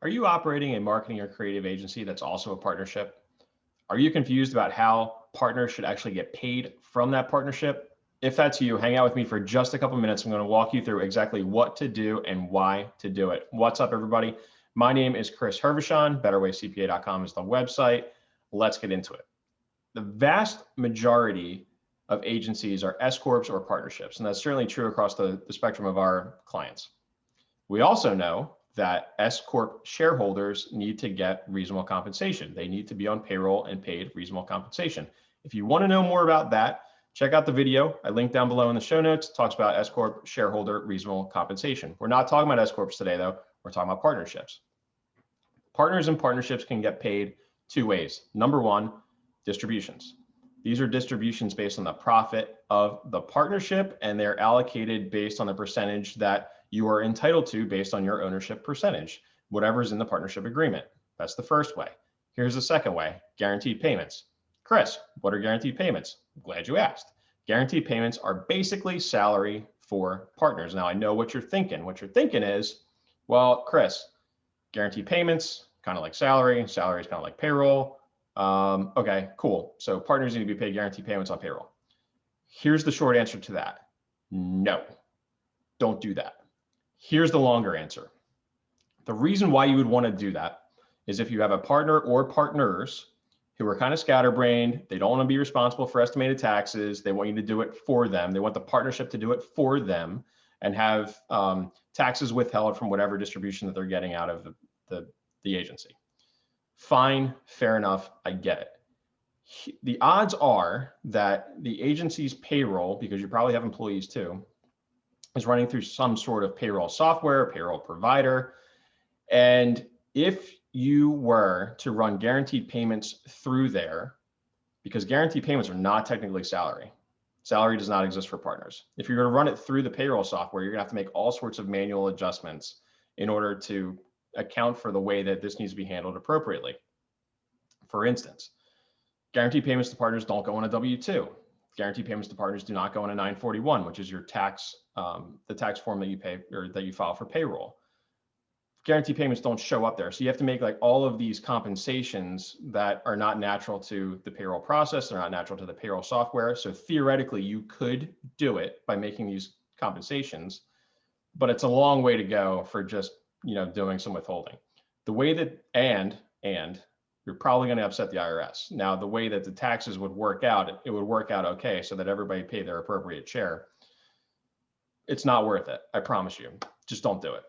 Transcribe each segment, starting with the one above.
Are you operating a marketing or creative agency that's also a partnership? Are you confused about how partners should actually get paid from that partnership? If that's you, hang out with me for just a couple minutes. I'm going to walk you through exactly what to do and why to do it. What's up, everybody? My name is Chris Hervishon. BetterWayCPA.com is the website. Let's get into it. The vast majority of agencies are S corps or partnerships, and that's certainly true across the spectrum of our clients. We also know that S corp shareholders need to get reasonable compensation. They need to be on payroll and paid reasonable compensation. If you want to know more about that, check out the video I linked down below in the show notes. It talks about S corp shareholder reasonable compensation. We're not talking about S corps today, though. We're talking about partnerships. Partners and partnerships can get paid two ways. Number one, distributions. These are distributions based on the profit of the partnership, and they're allocated based on the percentage that you are entitled to based on your ownership percentage, whatever's in the partnership agreement. That's the first way. Here's the second way, guaranteed payments. Chris, what are guaranteed payments? I'm glad you asked. Guaranteed payments are basically salary for partners. Now I know what you're thinking. What you're thinking is, well, Chris, guaranteed payments, kind of like salary is kind of like payroll. Okay, cool. So partners need to be paid guaranteed payments on payroll. Here's the short answer to that. No, don't do that. Here's the longer answer. The reason why you would want to do that is if you have a partner or partners who are kind of scatterbrained, they don't want to be responsible for estimated taxes, they want you to do it for them, they want the partnership to do it for them and have taxes withheld from whatever distribution that they're getting out of the agency. Fine, fair enough, I get it. The odds are that the agency's payroll, because you probably have employees too, is running through some sort of payroll software, payroll provider. And if you were to run guaranteed payments through there, because guaranteed payments are not technically salary. Salary does not exist for partners. If you're going to run it through the payroll software, you're going to have to make all sorts of manual adjustments in order to account for the way that this needs to be handled appropriately. For instance, guaranteed payments to partners don't go on a W-2. Guaranteed payments to partners do not go on a 941, which is your tax, the tax form that you pay or that you file for payroll. Guaranteed payments don't show up there. So you have to make like all of these compensations that are not natural to the payroll process. They're not natural to the payroll software. So theoretically, you could do it by making these compensations, but it's a long way to go for just, doing some withholding. The way that, and you're probably going to upset the IRS. Now, the way that the taxes would work out, it would work out okay so that everybody pay their appropriate share. It's not worth it. I promise you. Just don't do it.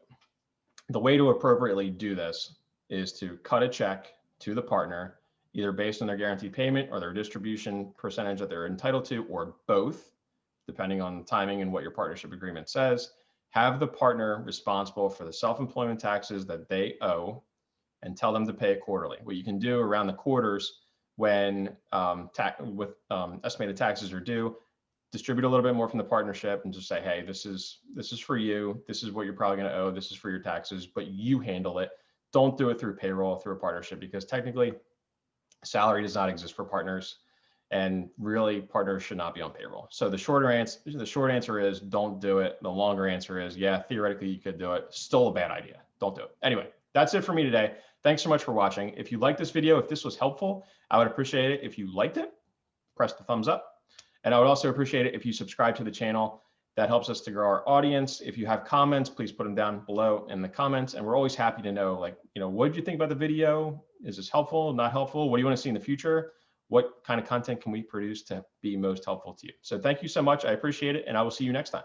The way to appropriately do this is to cut a check to the partner, either based on their guaranteed payment or their distribution percentage that they're entitled to, or both, depending on the timing and what your partnership agreement says. Have the partner responsible for the self-employment taxes that they owe and tell them to pay it quarterly. What you can do around the quarters when estimated taxes are due, distribute a little bit more from the partnership and just say, hey, this is for you. This is what you're probably going to owe. This is for your taxes, but you handle it. Don't do it through payroll, through a partnership, because technically salary does not exist for partners, and really partners should not be on payroll. So the short answer is don't do it. The longer answer is, yeah, theoretically you could do it. Still a bad idea. Don't do it. Anyway, that's it for me today. Thanks so much for watching. If you like this video, if this was helpful, I would appreciate it if you liked it, press the thumbs up. And I would also appreciate it if you subscribe to the channel. That helps us to grow our audience. If you have comments, please put them down below in the comments. And we're always happy to know, what did you think about the video? Is this helpful, not helpful? What do you want to see in the future? What kind of content can we produce to be most helpful to you? So thank you so much. I appreciate it. And I will see you next time.